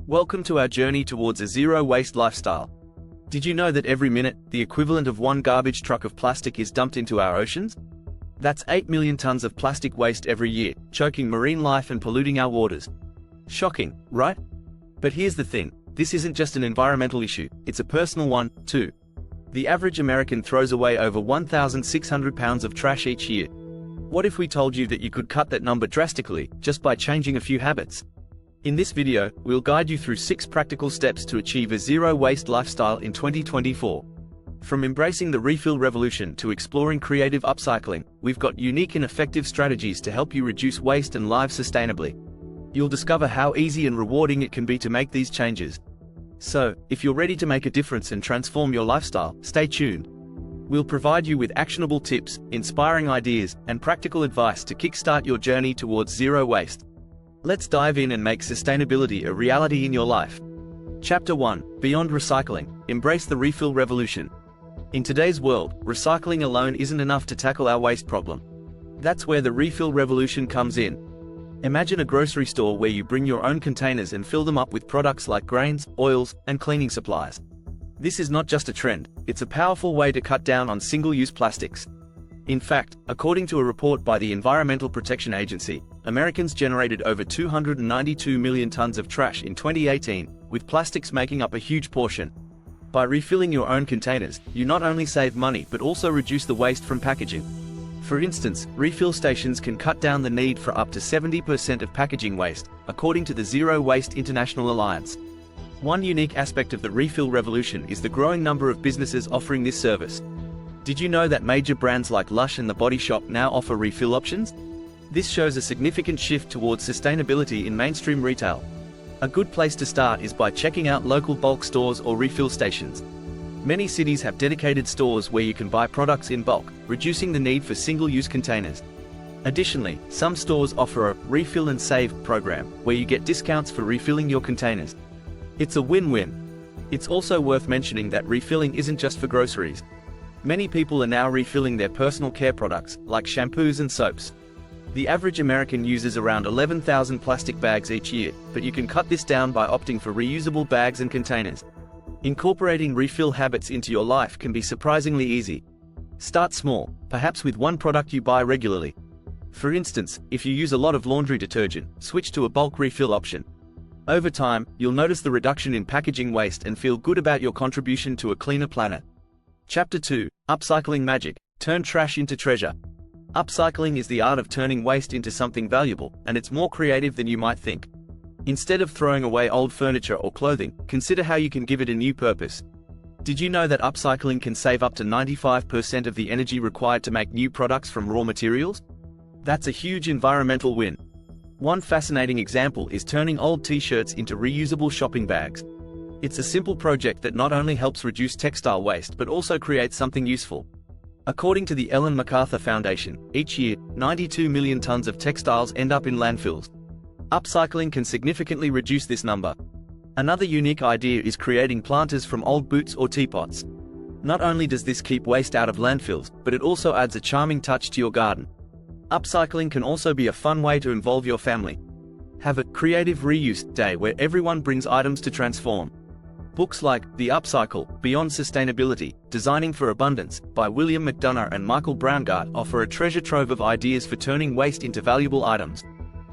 Welcome to our journey towards a zero-waste lifestyle. Did you know that every minute, the equivalent of one garbage truck of plastic is dumped into our oceans? That's 8 million tons of plastic waste every year, choking marine life and polluting our waters. Shocking, right? But here's the thing, this isn't just an environmental issue, it's a personal one, too. The average American throws away over 1,600 pounds of trash each year. What if we told you that you could cut that number drastically, just by changing a few habits? In this video, we'll guide you through 6 practical steps to achieve a zero-waste lifestyle in 2024. From embracing the refill revolution to exploring creative upcycling, we've got unique and effective strategies to help you reduce waste and live sustainably. You'll discover how easy and rewarding it can be to make these changes. So, if you're ready to make a difference and transform your lifestyle, stay tuned. We'll provide you with actionable tips, inspiring ideas, and practical advice to kickstart your journey towards zero waste. Let's dive in and make sustainability a reality in your life. Chapter 1: Beyond Recycling, Embrace the Refill Revolution. In today's world, recycling alone isn't enough to tackle our waste problem. That's where the refill revolution comes in. Imagine a grocery store where you bring your own containers and fill them up with products like grains, oils, and cleaning supplies. This is not just a trend, it's a powerful way to cut down on single-use plastics. In fact, according to a report by the Environmental Protection Agency, Americans generated over 292 million tons of trash in 2018, with plastics making up a huge portion. By refilling your own containers, you not only save money but also reduce the waste from packaging. For instance, refill stations can cut down the need for up to 70% of packaging waste, according to the Zero Waste International Alliance. One unique aspect of the refill revolution is the growing number of businesses offering this service. Did you know that major brands like Lush and The Body Shop now offer refill options? This shows a significant shift towards sustainability in mainstream retail. A good place to start is by checking out local bulk stores or refill stations. Many cities have dedicated stores where you can buy products in bulk, reducing the need for single-use containers. Additionally, some stores offer a Refill and Save program, where you get discounts for refilling your containers. It's a win-win. It's also worth mentioning that refilling isn't just for groceries. Many people are now refilling their personal care products, like shampoos and soaps. The average American uses around 11,000 plastic bags each year, but you can cut this down by opting for reusable bags and containers. Incorporating refill habits into your life can be surprisingly easy. Start small, perhaps with one product you buy regularly. For instance, if you use a lot of laundry detergent, switch to a bulk refill option. Over time, you'll notice the reduction in packaging waste and feel good about your contribution to a cleaner planet. Chapter 2: Upcycling Magic, Turn Trash into Treasure. Upcycling is the art of turning waste into something valuable, and it's more creative than you might think. Instead of throwing away old furniture or clothing, consider how you can give it a new purpose. Did you know that upcycling can save up to 95% of the energy required to make new products from raw materials? That's a huge environmental win. One fascinating example is turning old t-shirts into reusable shopping bags. It's a simple project that not only helps reduce textile waste but also creates something useful. According to the Ellen MacArthur Foundation, each year, 92 million tons of textiles end up in landfills. Upcycling can significantly reduce this number. Another unique idea is creating planters from old boots or teapots. Not only does this keep waste out of landfills, but it also adds a charming touch to your garden. Upcycling can also be a fun way to involve your family. Have a creative reuse day where everyone brings items to transform. Books like The Upcycle, Beyond Sustainability, Designing for Abundance, by William McDonough and Michael Braungart offer a treasure trove of ideas for turning waste into valuable items.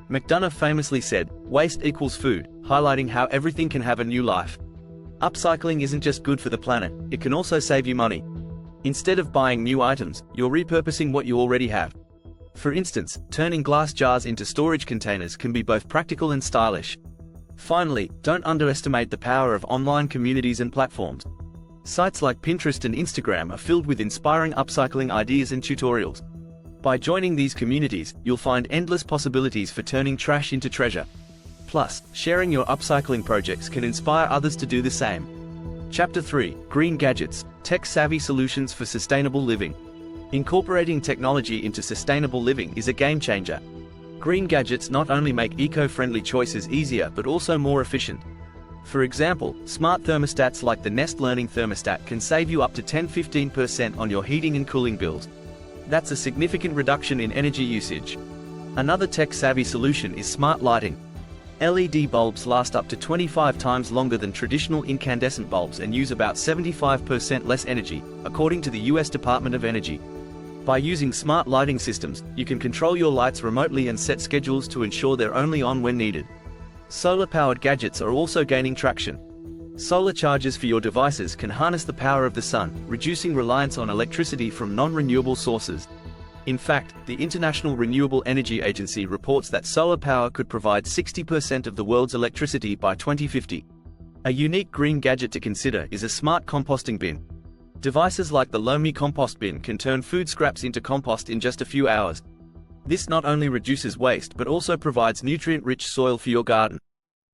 McDonough famously said, "Waste equals food," highlighting how everything can have a new life. Upcycling isn't just good for the planet, it can also save you money. Instead of buying new items, you're repurposing what you already have. For instance, turning glass jars into storage containers can be both practical and stylish. Finally, don't underestimate the power of online communities and platforms. Sites like Pinterest and Instagram are filled with inspiring upcycling ideas and tutorials. By joining these communities, you'll find endless possibilities for turning trash into treasure. Plus, sharing your upcycling projects can inspire others to do the same. Chapter 3: Green Gadgets, Tech-Savvy Solutions for Sustainable Living. Incorporating technology into sustainable living is a game-changer. Green gadgets not only make eco-friendly choices easier but also more efficient. For example, smart thermostats like the Nest Learning Thermostat can save you up to 10–15% on your heating and cooling bills. That's a significant reduction in energy usage. Another tech-savvy solution is smart lighting. LED bulbs last up to 25 times longer than traditional incandescent bulbs and use about 75% less energy, according to the US Department of Energy. By using smart lighting systems, you can control your lights remotely and set schedules to ensure they're only on when needed. Solar-powered gadgets are also gaining traction. Solar chargers for your devices can harness the power of the sun, reducing reliance on electricity from non-renewable sources. In fact, the International Renewable Energy Agency reports that solar power could provide 60% of the world's electricity by 2050. A unique green gadget to consider is a smart composting bin. Devices like the Lomi compost bin can turn food scraps into compost in just a few hours. This not only reduces waste but also provides nutrient-rich soil for your garden.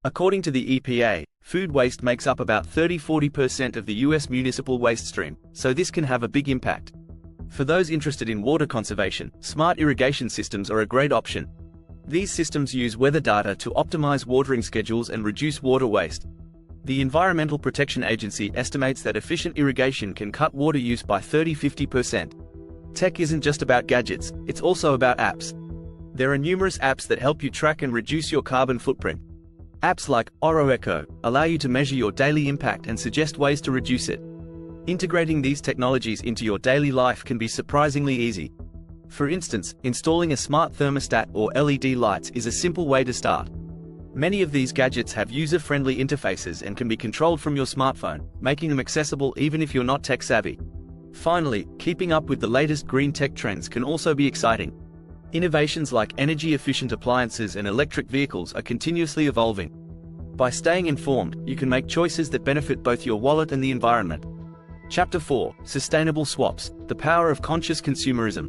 According to the EPA, food waste makes up about 30–40% of the US municipal waste stream, so this can have a big impact. For those interested in water conservation, smart irrigation systems are a great option. These systems use weather data to optimize watering schedules and reduce water waste. The Environmental Protection Agency estimates that efficient irrigation can cut water use by 30–50%. Tech isn't just about gadgets, it's also about apps. There are numerous apps that help you track and reduce your carbon footprint. Apps like OroEco allow you to measure your daily impact and suggest ways to reduce it. Integrating these technologies into your daily life can be surprisingly easy. For instance, installing a smart thermostat or LED lights is a simple way to start. Many of these gadgets have user-friendly interfaces and can be controlled from your smartphone, making them accessible even if you're not tech-savvy. Finally, keeping up with the latest green tech trends can also be exciting. Innovations like energy-efficient appliances and electric vehicles are continuously evolving. By staying informed, you can make choices that benefit both your wallet and the environment. Chapter 4: Sustainable Swaps, the Power of Conscious Consumerism.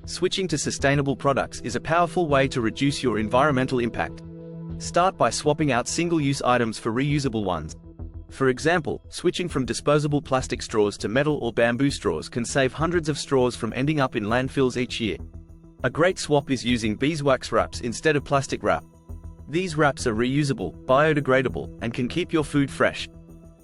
Switching to sustainable products is a powerful way to reduce your environmental impact. Start by swapping out single-use items for reusable ones. For example, switching from disposable plastic straws to metal or bamboo straws can save hundreds of straws from ending up in landfills each year. A great swap is using beeswax wraps instead of plastic wrap. These wraps are reusable, biodegradable, and can keep your food fresh.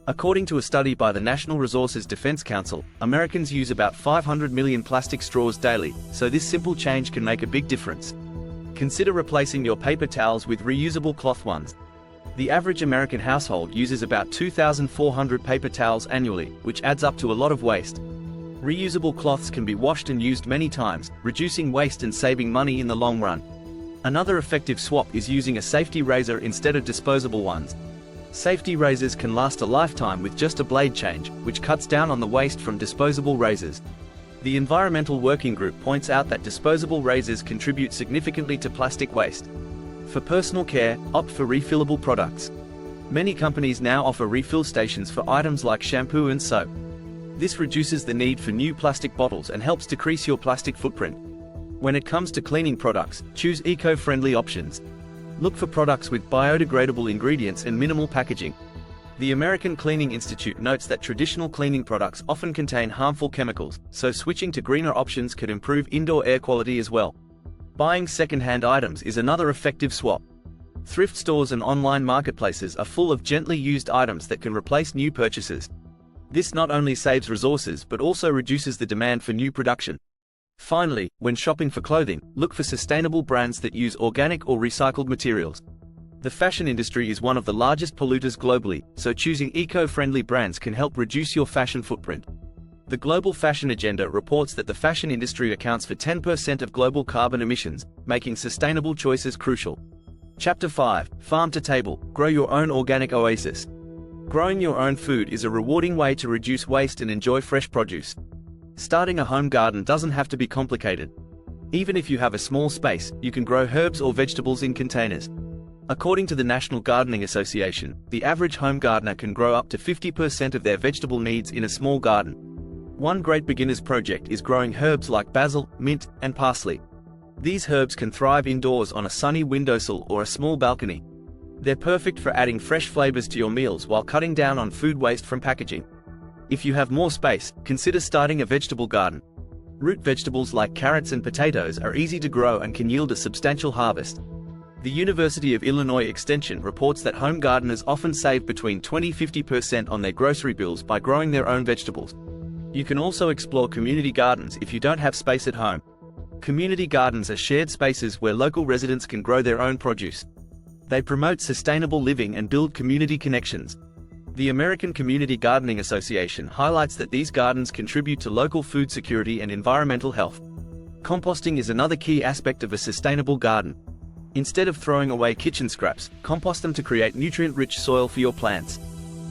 According to a study by the National Resources Defense Council, Americans use about 500 million plastic straws daily, so this simple change can make a big difference. Consider replacing your paper towels with reusable cloth ones. The average American household uses about 2,400 paper towels annually, which adds up to a lot of waste. Reusable cloths can be washed and used many times, reducing waste and saving money in the long run. Another effective swap is using a safety razor instead of disposable ones. Safety razors can last a lifetime with just a blade change, which cuts down on the waste from disposable razors. The Environmental Working Group points out that disposable razors contribute significantly to plastic waste. For personal care, opt for refillable products. Many companies now offer refill stations for items like shampoo and soap. This reduces the need for new plastic bottles and helps decrease your plastic footprint. When it comes to cleaning products, choose eco-friendly options. Look for products with biodegradable ingredients and minimal packaging. The American Cleaning Institute notes that traditional cleaning products often contain harmful chemicals, so switching to greener options could improve indoor air quality as well. Buying second-hand items is another effective swap. Thrift stores and online marketplaces are full of gently used items that can replace new purchases. This not only saves resources but also reduces the demand for new production. Finally, when shopping for clothing, look for sustainable brands that use organic or recycled materials. The fashion industry is one of the largest polluters globally, so choosing eco-friendly brands can help reduce your fashion footprint. The Global Fashion Agenda reports that the fashion industry accounts for 10% of global carbon emissions, making sustainable choices crucial. Chapter 5: Farm to Table, Grow Your Own Organic Oasis. Growing your own food is a rewarding way to reduce waste and enjoy fresh produce. Starting a home garden doesn't have to be complicated. Even if you have a small space, you can grow herbs or vegetables in containers. According to the National Gardening Association, the average home gardener can grow up to 50% of their vegetable needs in a small garden. One great beginner's project is growing herbs like basil, mint, and parsley. These herbs can thrive indoors on a sunny windowsill or a small balcony. They're perfect for adding fresh flavors to your meals while cutting down on food waste from packaging. If you have more space, consider starting a vegetable garden. Root vegetables like carrots and potatoes are easy to grow and can yield a substantial harvest. The University of Illinois Extension reports that home gardeners often save between 20–50% on their grocery bills by growing their own vegetables. You can also explore community gardens if you don't have space at home. Community gardens are shared spaces where local residents can grow their own produce. They promote sustainable living and build community connections. The American Community Gardening Association highlights that these gardens contribute to local food security and environmental health. Composting is another key aspect of a sustainable garden. Instead of throwing away kitchen scraps, compost them to create nutrient-rich soil for your plants.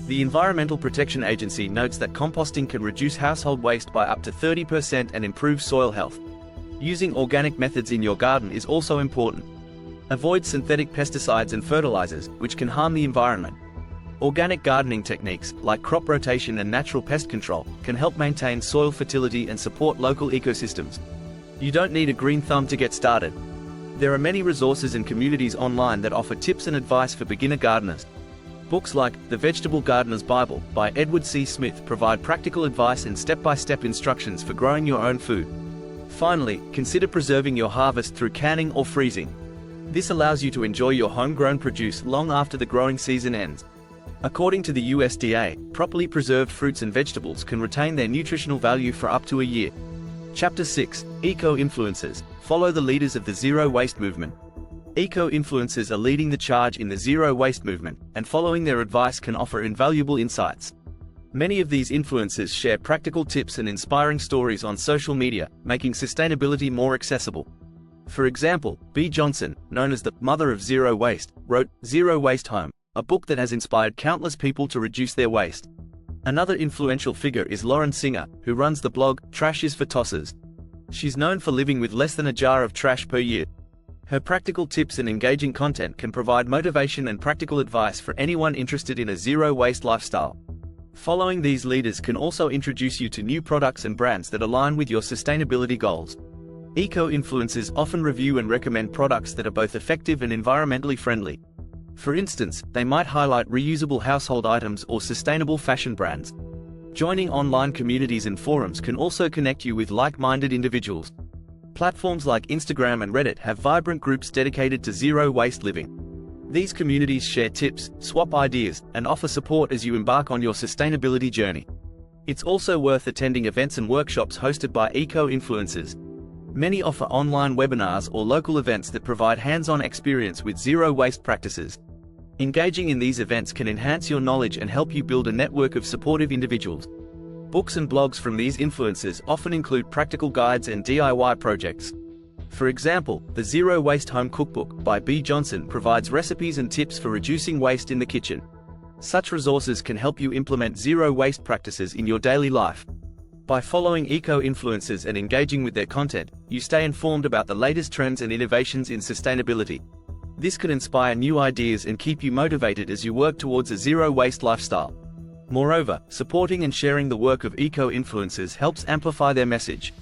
The Environmental Protection Agency notes that composting can reduce household waste by up to 30% and improve soil health. Using organic methods in your garden is also important. Avoid synthetic pesticides and fertilizers, which can harm the environment. Organic gardening techniques, like crop rotation and natural pest control, can help maintain soil fertility and support local ecosystems. You don't need a green thumb to get started. There are many resources and communities online that offer tips and advice for beginner gardeners. Books like The Vegetable Gardener's Bible by Edward C. Smith provide practical advice and step-by-step instructions for growing your own food. Finally, consider preserving your harvest through canning or freezing. This allows you to enjoy your homegrown produce long after the growing season ends. According to the USDA, properly preserved fruits and vegetables can retain their nutritional value for up to a year. Chapter 6. Eco-Influencers. Follow the leaders of the Zero Waste Movement. Eco-influencers are leading the charge in the zero waste movement, and following their advice can offer invaluable insights. Many of these influencers share practical tips and inspiring stories on social media, making sustainability more accessible. For example, Bea Johnson, known as the mother of zero waste, wrote Zero Waste Home, a book that has inspired countless people to reduce their waste. Another influential figure is Lauren Singer, who runs the blog Trash is for Tossers. She's known for living with less than a jar of trash per year. Her practical tips and engaging content can provide motivation and practical advice for anyone interested in a zero-waste lifestyle. Following these leaders can also introduce you to new products and brands that align with your sustainability goals. Eco-influencers often review and recommend products that are both effective and environmentally friendly. For instance, they might highlight reusable household items or sustainable fashion brands. Joining online communities and forums can also connect you with like-minded individuals. Platforms like Instagram and Reddit have vibrant groups dedicated to zero-waste living. These communities share tips, swap ideas, and offer support as you embark on your sustainability journey. It's also worth attending events and workshops hosted by eco-influencers. Many offer online webinars or local events that provide hands-on experience with zero-waste practices. Engaging in these events can enhance your knowledge and help you build a network of supportive individuals. Books and blogs from these influencers often include practical guides and DIY projects. For example, the Zero Waste Home Cookbook by Bea Johnson provides recipes and tips for reducing waste in the kitchen. Such resources can help you implement zero-waste practices in your daily life. By following eco-influencers and engaging with their content, you stay informed about the latest trends and innovations in sustainability. This can inspire new ideas and keep you motivated as you work towards a zero-waste lifestyle. Moreover, supporting and sharing the work of eco-influencers helps amplify their message.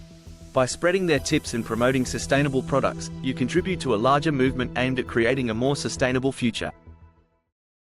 By spreading their tips and promoting sustainable products, you contribute to a larger movement aimed at creating a more sustainable future.